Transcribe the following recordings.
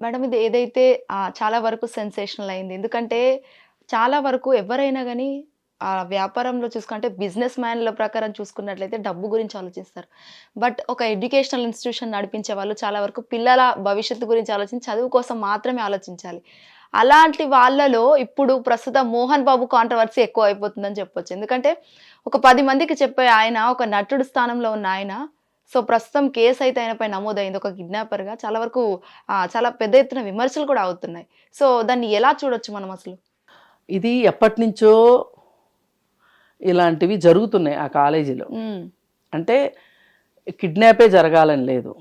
Madam ఇది ఏదైతే చాలా వరకు సెన్సేషనల్ అయింది. ఎందుకంటే చాలా వరకు ఎవరైనా గాని వ్యాపారంలో చూసుకుంటే బిజినెస్ మ్యాన్‌ల ప్రకారం చూసుకున్నట్లయితే డబ్బు గురించి ఆలోచిస్తారు. బట్ ఒక ఎడ్యుకేషనల్ ఇన్‌స్టిట్యూషన్ నడిపించే వాళ్ళు చాలా వరకు పిల్లల భవిష్యత్తు గురించి ఆలోచించి చదువు కోసం మాత్రమే ఆలోచించాలి. అలాంటి వాళ్ళలో ఇప్పుడు ప్రస్తుతం 'మోహన్ బాబు' కాంట్రోవర్సీ ఎక్కువైపోతుందని చెప్పొచ్చు. ఎందుకంటే ఒక 10 మందికి చెప్పే ఆయన, ఒక నటుడు స్థానంలో ఉన్న ఆయన సో, ప్రస్తుతం కేసయితే ఆయనపై నమోదయింది. ఒక కిడ్నాపర్‌గా. చాలా వరకు చాలా పెద్ద ఎత్తున విమర్శలు కూడా అవుతున్నాయి. సో, దాన్ని ఎలా చూడొచ్చు మనం అసలు? ఇది ఎప్పటినుంచో ఇలాంటివి జరుగుతున్నాయి ఆ కాలేజీలో. హ్మ్. అంటే కిడ్నాపే జరగాలని లేదు.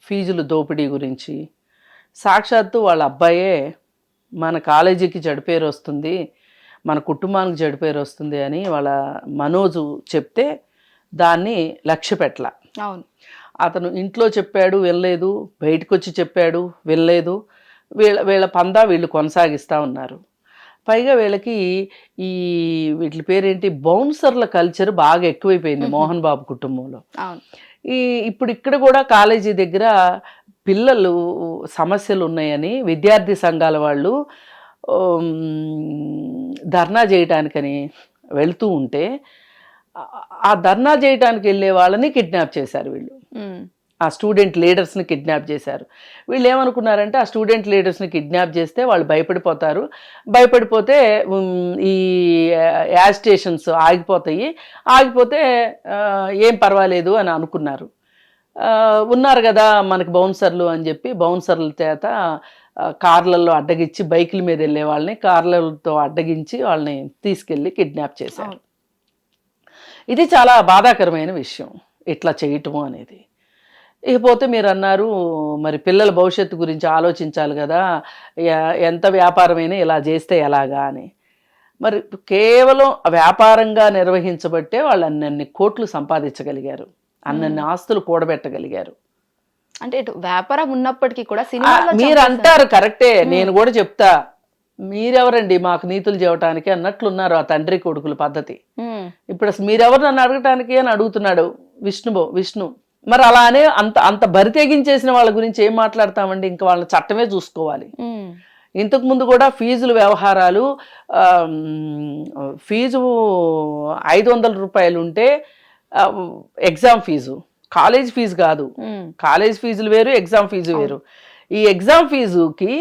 ఫీజులు దోపిడీ గురించి సాక్షాత్తు వాళ్ళ అబ్బాయే మన కాలేజీకి చెడు పేరు వస్తుంది, మన కుటుంబానికి చెడు పేరు వస్తుంది అని వాళ్ళ మనోజు చెప్తే దాన్ని లక్ష్యపెట్టల. అవును. అతను ఇంట్లో చెప్పాడు వినలేదు, బయటకు వచ్చి చెప్పాడు వినలేదు. వీళ్ళ వీళ్ళ పందా వీళ్ళు కొనసాగిస్తూ ఉన్నారు. పైగా వీళ్ళకి ఈ వీటి పేరేంటి బౌన్సర్ల కల్చర్ బాగా ఎక్కువైపోయింది మోహన్ బాబు కుటుంబంలో. అవును. ఇప్పుడు ఇక్కడ కూడా కాలేజీ దగ్గర పిల్లలు సమస్యలు ఉన్నాయని విద్యార్థి సంఘాల వాళ్ళు ధర్నా చేయటానికని వెళ్తూ ఉంటే ఆ ధర్నా చేయడానికి వెళ్ళే వాళ్ళని కిడ్నాప్ చేశారు వీళ్ళు. ఆ స్టూడెంట్ లీడర్స్ని కిడ్నాప్ చేశారు. వీళ్ళు ఏమనుకున్నారంటే ఆ స్టూడెంట్ లీడర్స్ని కిడ్నాప్ చేస్తే వాళ్ళు భయపడిపోతారు, భయపడిపోతే ఈ యాజిటేషన్స్ ఆగిపోతాయి, ఆగిపోతే ఏం పర్వాలేదు అని అనుకున్నారు. ఉన్నారు కదా మనకి బౌన్సర్లు అని చెప్పి బౌన్సర్ల చేత కార్లలో అడ్డగించి బైకుల మీద వెళ్ళే వాళ్ళని కార్లతో అడ్డగించి వాళ్ళని తీసుకెళ్ళి కిడ్నాప్ చేశారు. ఇది చాలా బాధాకరమైన విషయం ఇట్లా చేయటము అనేది. ఇకపోతే మీరు అన్నారు మరి పిల్లల భవిష్యత్తు గురించి ఆలోచించాలి కదా, ఎంత వ్యాపారమైనా ఇలా చేస్తే ఎలాగా అని. మరి కేవలం వ్యాపారంగా నిర్వహించబట్టే వాళ్ళు అన్నన్ని కోట్లు సంపాదించగలిగారు, అన్నన్ని ఆస్తులు కూడబెట్టగలిగారు. అంటే ఇటు వ్యాపారం ఉన్నప్పటికీ కూడా సినిమా మీరు అంటారు కరెక్టే, నేను కూడా చెప్తా, మీరెవరండి మాకు నీతులు చెప్పడానికి అన్నట్లున్నారు ఆ తండ్రి కొడుకుల పద్ధతి. ఇప్పుడు అసలు మీరెవరు నన్ను అడగటానికి అని అడుగుతున్నాడు విష్ణు. మరి అలానే అంత బరి తెగించేసిన వాళ్ళ గురించి ఏం మాట్లాడతామండి? ఇంకా వాళ్ళ చట్టమే చూసుకోవాలి. ఇంతకు ముందు కూడా ఫీజుల వ్యవహారాలు, ఫీజు 500 రూపాయలు ఉంటే ఎగ్జామ్ ఫీజు, కాలేజ్ ఫీజు కాదు, కాలేజ్ ఫీజులు వేరు, ఎగ్జామ్ ఫీజు వేరు. ఈ ఎగ్జామ్ ఫీజుకి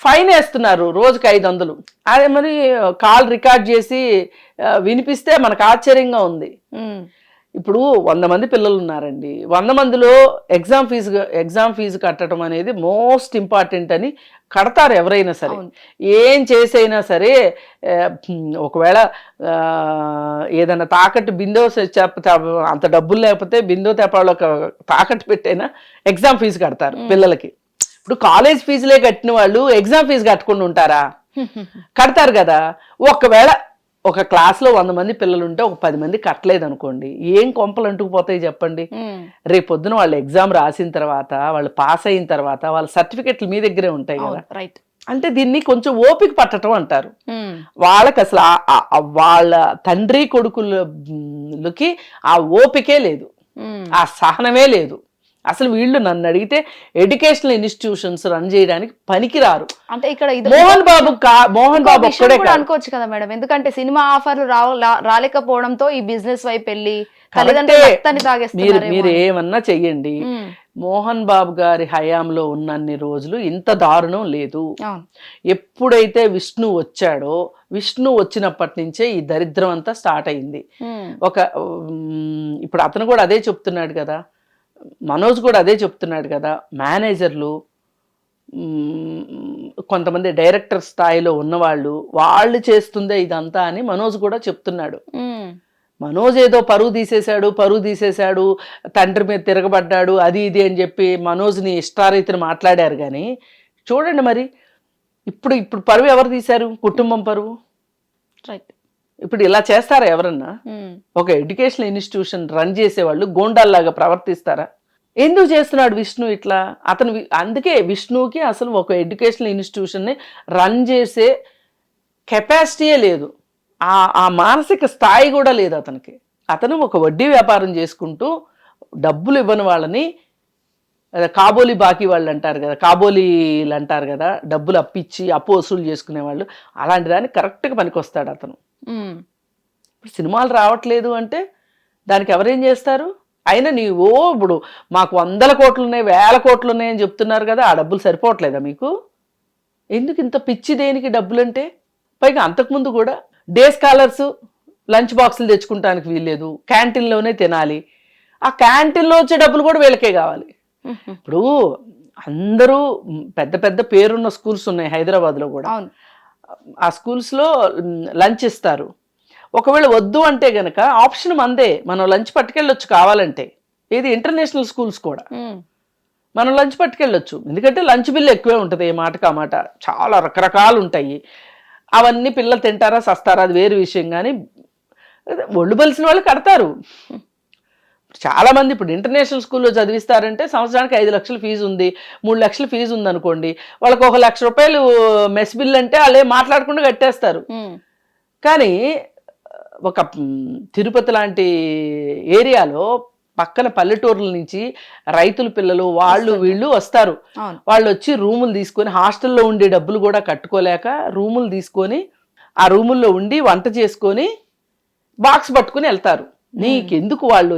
ఫైన్ వేస్తున్నారు రోజుకి 500. అదే మరి కాల్ రికార్డ్ చేసి వినిపిస్తే మనకు ఆశ్చర్యంగా ఉంది. ఇప్పుడు 100 మంది పిల్లలు ఉన్నారండి, 100 మందిలో ఎగ్జామ్ ఫీజు కట్టడం అనేది మోస్ట్ ఇంపార్టెంట్ అని కడతారు ఎవరైనా సరే. ఏం చేసైనా సరే ఒకవేళ ఏదైనా తాకట్టు బిందో అంత డబ్బులు లేకపోతే బిందో తెపాలో తాకట్టు పెట్టైనా ఎగ్జామ్ ఫీజు కడతారు పిల్లలకి. ఇప్పుడు కాలేజ్ ఫీజులే కట్టిన వాళ్ళు ఎగ్జామ్ ఫీజు కట్టకుండా ఉంటారా? కడతారు కదా. ఒకవేళ ఒక క్లాస్లో 100 మంది పిల్లలు ఉంటే ఒక 10 మంది కట్టలేదు అనుకోండి, ఏం కొంపలు అంటుకుపోతాయి చెప్పండి? రేపొద్దున వాళ్ళు ఎగ్జామ్ రాసిన తర్వాత, వాళ్ళు పాస్ అయిన తర్వాత వాళ్ళ సర్టిఫికెట్లు మీ దగ్గరే ఉంటాయి కదా. రైట్. అంటే దీన్ని కొంచెం ఓపిక పట్టడం అంటారు. వాళ్ళకి అసలు వాళ్ళ తండ్రి కొడుకులకి ఆ ఓపికే లేదు, ఆ సహనమే లేదు. అసలు వీళ్ళు నన్ను అడిగితే ఎడ్యుకేషనల్ ఇన్స్టిట్యూషన్స్ రన్ చేయడానికి పనికిరారు. అంటే ఇక్కడ మోహన్ బాబు ఒక్కడే అనుకోవచ్చు కదా మేడం, ఎందుకంటే సినిమా ఆఫర్లు రాలేకపోవడంతో ఈ బిజినెస్ వైపు వెళ్ళి మీరు ఏమన్నా చెయ్యండి, మోహన్ బాబు గారి హయాంలో ఉన్నన్ని రోజులు ఇంత దారుణం లేదు. ఎప్పుడైతే విష్ణు వచ్చాడో, విష్ణు వచ్చినప్పటి నుంచే ఈ దరిద్రం అంతా స్టార్ట్ అయింది. ఇప్పుడు అతను కూడా అదే చెప్తున్నాడు కదా, మనోజ్ కూడా అదే చెప్తున్నాడు కదా, మేనేజర్లు కొంతమంది డైరెక్టర్ స్థాయిలో ఉన్నవాళ్ళు వాళ్ళు చేస్తుందే ఇదంతా అని మనోజ్ కూడా చెప్తున్నాడు. మనోజ్ ఏదో పరువు తీసేశాడు, తండ్రి మీద తిరగబడ్డాడు, అది ఇది అని చెప్పి మనోజ్ని ఇష్టారీతిని మాట్లాడారు. కానీ చూడండి మరి ఇప్పుడు పరువు ఎవరు తీశారు? కుటుంబం పరువు. రైట్. ఇప్పుడు ఇలా చేస్తారా ఎవరన్నా? ఒక ఎడ్యుకేషనల్ ఇన్స్టిట్యూషన్ రన్ చేసేవాళ్ళు గోండాల్లాగా ప్రవర్తిస్తారా? ఎందుకు చేస్తున్నాడు విష్ణు ఇట్లా? అందుకే విష్ణుకి అసలు ఒక ఎడ్యుకేషనల్ ఇన్స్టిట్యూషన్ని రన్ చేసే కెపాసిటీయే లేదు, ఆ మానసిక స్థాయి కూడా లేదు అతనికి. అతను ఒక వడ్డీ వ్యాపారం చేసుకుంటూ డబ్బులు ఇవ్వని వాళ్ళని కాబోలి బాకీ వాళ్ళు అంటారు కదా, కాబోలీలు అంటారు కదా, డబ్బులు అప్పిచ్చి అప్పు వసూలు చేసుకునే వాళ్ళు, అలాంటి దానికి కరెక్ట్గా పనికొస్తాడు అతను. ఇప్పుడు సినిమాలు రావట్లేదు అంటే దానికి ఎవరేం చేస్తారు? అయినా నీవో ఇప్పుడు మాకు 100 కోట్లు ఉన్నాయి, 1000 కోట్లు ఉన్నాయని చెప్తున్నారు కదా, ఆ డబ్బులు సరిపోవట్లేదా మీకు? ఎందుకు ఇంత పిచ్చి దేనికి డబ్బులు అంటే? పైగా అంతకుముందు కూడా డే స్కాలర్స్ లంచ్ బాక్సులు తెచ్చుకుంటానికి వీల్లేదు, క్యాంటీన్లోనే తినాలి. ఆ క్యాంటీన్లో వచ్చే డబ్బులు కూడా వీళ్ళకే కావాలి. ఇప్పుడు అందరూ పెద్ద పెద్ద పేరున్న స్కూల్స్ ఉన్నాయి హైదరాబాద్లో కూడా. ఆ స్కూల్స్లో లంచ్ ఇస్తారు. ఒకవేళ వద్దు అంటే గనక ఆప్షన్ మందే, మనం లంచ్ పట్టుకెళ్ళొచ్చు కావాలంటే. ఇది ఇంటర్నేషనల్ స్కూల్స్ కూడా మనం లంచ్ పట్టుకెళ్ళొచ్చు, ఎందుకంటే లంచ్ బిల్ ఎక్కువే ఉంటుంది, ఏ మాటకు ఆ మాట. చాలా రకరకాలు ఉంటాయి, అవన్నీ పిల్లలు తింటారా సస్తారా అది వేరు విషయం. కానీ ఒళ్ళు బలిసిన వాళ్ళు కడతారు. చాలా మంది ఇప్పుడు ఇంటర్నేషనల్ స్కూల్లో చదివిస్తారంటే సంవత్సరానికి 5 లక్షల ఫీజు ఉంది, 3 లక్షల ఫీజు ఉంది అనుకోండి, వాళ్ళకి 1 లక్ష రూపాయలు మెస్ బిల్ అంటే వాళ్ళే మాట్లాడకుండా కట్టేస్తారు. కానీ ఒక తిరుపతి లాంటి ఏరియాలో పక్కన పల్లెటూర్ల నుంచి రైతుల పిల్లలు వాళ్ళు వీళ్ళు వస్తారు. వాళ్ళు వచ్చి రూములు తీసుకొని, హాస్టల్లో ఉండే డబ్బులు కూడా కట్టుకోలేక రూములు తీసుకొని ఆ రూముల్లో ఉండి వంట చేసుకొని బాక్స్ పట్టుకుని వెళ్తారు. నీకెందుకు? వాళ్ళు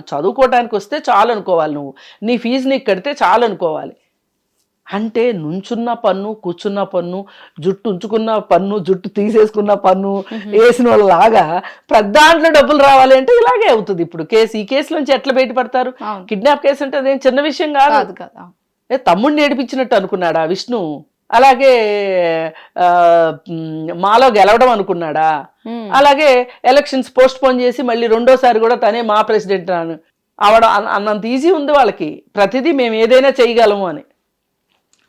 చదువుకోవడానికి వస్తే చాలు అనుకోవాలి, నువ్వు నీ ఫీజు నీకు కడితే చాలు అనుకోవాలి. అంటే నుంచున్న పన్ను, కూర్చున్న పన్ను, జుట్టు ఉంచుకున్న పన్ను, జుట్టు తీసేసుకున్న పన్ను వేసిన వాళ్ళలాగా దాంట్లో డబ్బులు రావాలి అంటే ఇలాగే అవుతుంది. ఇప్పుడు ఈ కేసు నుంచి ఎట్లా బయటపడతారు? కిడ్నాప్ కేసు అంటే అదేం చిన్న విషయం కాదు కదా. తమ్ముడిని ఏడిపించినట్టు అనుకున్నాడా విష్ణు? అలాగే మాలో గెలవడం అనుకున్నాడా? అలాగే ఎలక్షన్స్ పోస్ట్ పోన్ చేసి మళ్ళీ 2వ సారి కూడా తనే మా ప్రెసిడెంట్ అవడం అన్నంత ఈజీ ఉంది వాళ్ళకి. ప్రతిదీ మేము ఏదైనా చేయగలము అని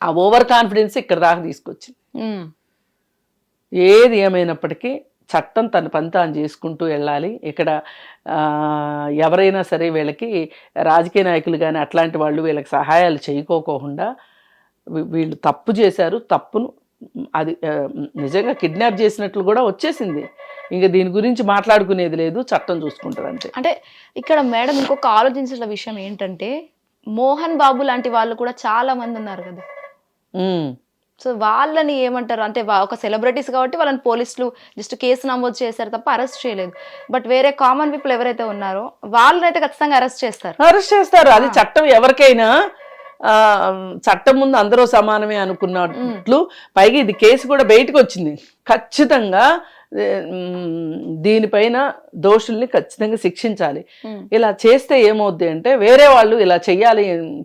ఆ ఓవర్ కాన్ఫిడెన్స్ ఇక్కడ దాకా తీసుకొచ్చింది. ఏది ఏమైనప్పటికీ చట్టం తన పని తాను చేసుకుంటూ వెళ్ళాలి. ఇక్కడ ఎవరైనా సరే వీళ్ళకి రాజకీయ నాయకులు కానీ అట్లాంటి వాళ్ళు వీళ్ళకి సహాయాలు చేయకోకుండా వీళ్ళు తప్పు చేశారు, తప్పును అది నిజంగా కిడ్నాప్ చేసినట్లు కూడా వచ్చేసింది. ఇంకా దీని గురించి మాట్లాడుకునేది లేదు, చట్టం చూసుకుంటుంది అంతే. అంటే ఇక్కడ మేడం ఇంకొక ఆలోచించిన విషయం ఏంటంటే, మోహన్ బాబు లాంటి వాళ్ళు కూడా చాలా మంది ఉన్నారు కదా. సో వాళ్ళని ఏమంటారు అంటే, ఒక సెలబ్రిటీస్ కాబట్టి వాళ్ళని పోలీసులు జస్ట్ కేసు నమోదు చేశారు తప్ప అరెస్ట్ చేయలేదు. బట్ వేరే కామన్ పీపుల్ ఎవరైతే ఉన్నారో వాళ్ళనైతే ఖచ్చితంగా అరెస్ట్ చేస్తారు. అది చట్టం ఎవరికైనా చట్టం ముందు అందరూ సమానమే అనుకున్నట్లు. పైగా ఇది కేసు కూడా బయటకు వచ్చింది. ఖచ్చితంగా దీనిపైన దోషుల్ని ఖచ్చితంగా శిక్షించాలి. ఇలా చేస్తే ఏమవుద్ది అంటే వేరే వాళ్ళు ఇలా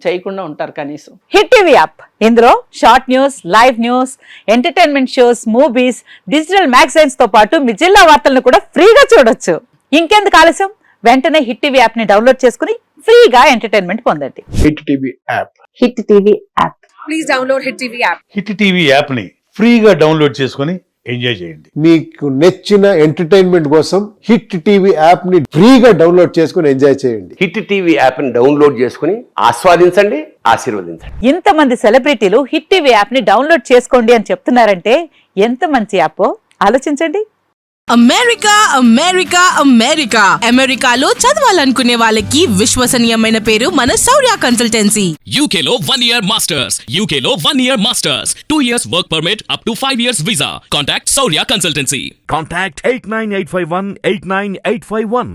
చేయకుండా ఉంటారు కనీసం. హిట్ టీవీ యాప్, ఇందులో short news, live news, entertainment shows, movies, digital magazines తో పాటు మీ జిల్లా వార్తలను కూడా ఫ్రీగా చూడొచ్చు. ఇంకెందుకు ఆలస్యం, వెంటనే హిట్ టీవీ యాప్ ని డౌన్లోడ్ చేసుకుని ఫ్రీగా ఎంటర్టైన్మెంట్ పొందండి. Hit TV app, hit TV app, please download hit TV app. Hit TV app ని ఫ్రీగా డౌన్లోడ్ చేసుకొని ఎంజాయ్ చేయండి. మీకు నచ్చిన ఎంటర్టైన్మెంట్ కోసం హిట్ టీవీ యాప్ ని ఫ్రీగా డౌన్లోడ్ చేసుకొని ఎంజాయ్ చేయండి. హిట్ టీవీ యాప్ ని డౌన్లోడ్ చేసుకుని ఆస్వాదించండి, ఆశీర్వదించండి. ఇంతమంది సెలబ్రిటీలు హిట్ టీవీ యాప్ ని డౌన్లోడ్ చేసుకోండి అని చెప్తున్నారంటే ఎంత మంచి యాప్ ఆలోచించండి. అమెరికా అమెరికా అమెరికా అమెరికాలో చదవాలనుకునే వాళ్ళకి విశ్వసనీయమైన పేరు మన శౌర్య కన్సల్టెన్సీ. UK లో 1 year masters, UK లో 1 year masters, 2 years work permit up to 5 years visa. Contact Saurya Consultancy. Contact 89851 89851.